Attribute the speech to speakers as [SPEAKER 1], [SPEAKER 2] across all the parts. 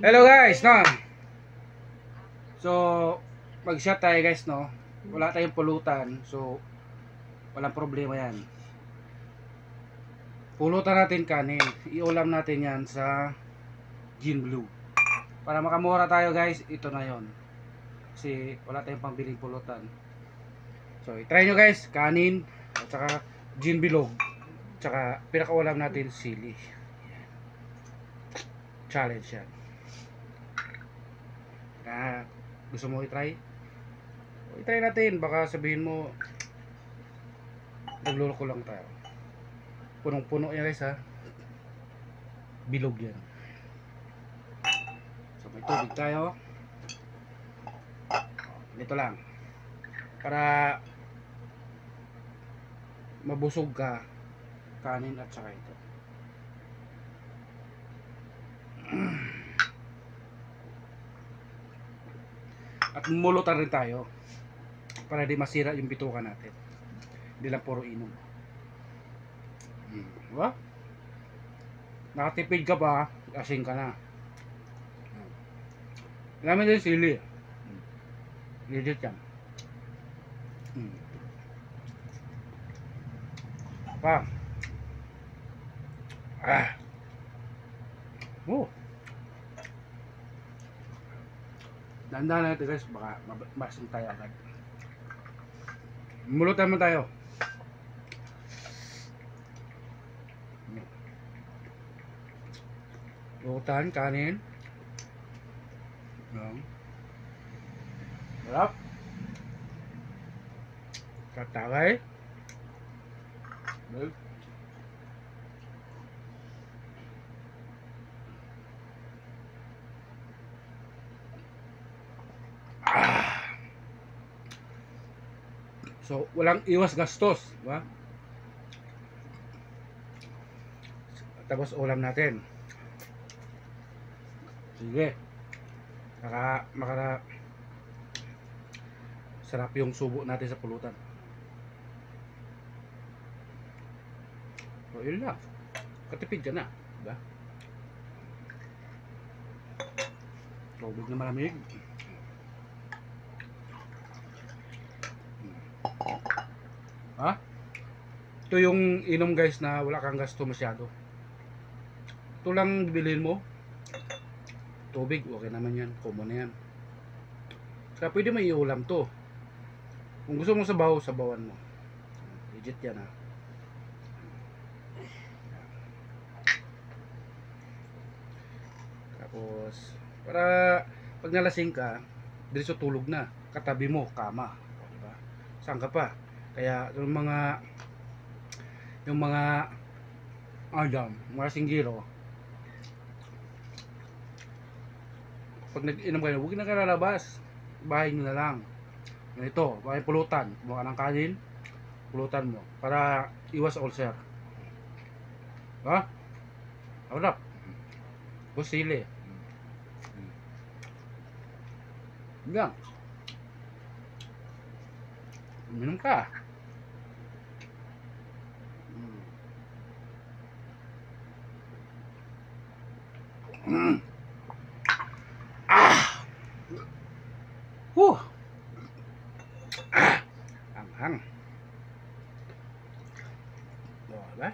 [SPEAKER 1] Hello guys, no? So, mag-shot tayo guys, no? Wala tayong pulutan, so walang problema yan. Pulutan natin kanin. Iulam natin yan sa Gin Blue. Para makamura tayo guys, ito na yon. Kasi wala tayong pangbiling pulutan. So, i-try nyo guys, kanin, at saka Gin Bilog. At saka pinakaulam natin sili. Yan. Challenge yan. Gusto mo i-try? I-try natin, baka sabihin mo nagluloko lang tayo. Punong-puno yan guys ha. Bilog yan. So may tubig tayo. Dito lang. Para mabusog ka, kanin at saka ito. At mulutan rin tayo para di masira yung bituka natin. Hindi lang puro inom. Diba? Nakatipid ka pa, asing ka na. Namin din sili. Legit yan. Pa. Dandahan natin guys, baka mabasing tayo agad. Mulutan mo tayo. Mulutan, kanin. Sarap. Tatagay. So, walang iwas gastos, diba? Tapos ulam natin. Sige. Sarap yung subo natin sa pulutan. So, yun lang. Katipid ka na, diba? Tubig na malamig. Ha? Ito yung inom guys na wala kang gasto masyado. Ito lang bibilhin mo. Tubig, okay naman yan. Common na yan. Kaya pwede may iulam to. Kung gusto mo sabaw, sabawan mo. Legit yan ha. Tapos, para pag nalasing ka, diretso tulog na. Katabi mo, kama. Diba? Saan ka pa? Kaya yung mga mga singgiro, pag nag-inom kayo, huwag na kayo lalabas. Bahay nyo na lang. Ganito, bahay pulutan. Kumuha ka ng kanin, pulutan mo. Para iwas ulcer. Ha? Harap. Busili. Hanggang. Minum ka. Anghang. Diba?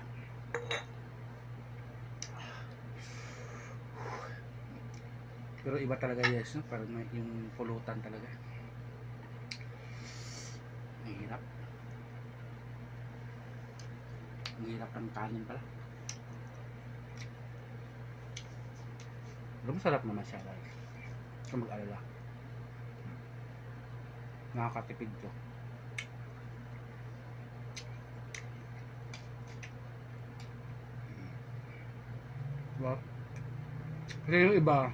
[SPEAKER 1] Pero iba talaga yes, no? Parang yung pulutan talaga. Mahirap. Mahirap ang kanin pala. Pero masarap naman siya guys. Kung mag-alala. Nakakatipid to. Diba? Kasi yung iba,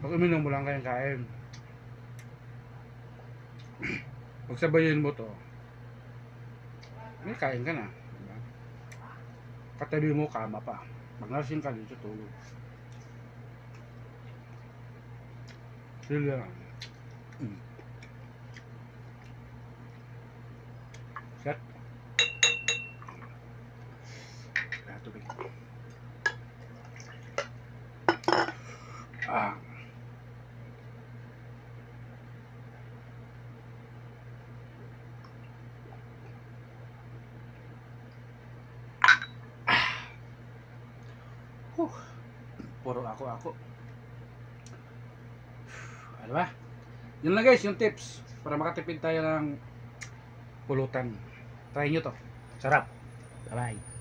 [SPEAKER 1] pag uminom mo lang kayang kain. Pag sabayin mo to, may kain ka na. Diba? Katabi mo, kama pa. Pag nalasing ka dito, tulog. Sila. Set. Tubig. Ah. Puro ako. Ano ba? Yun lang guys, yung tips para makatipid tayo ng pulutan. Try nyo to. Sarap. Bye bye.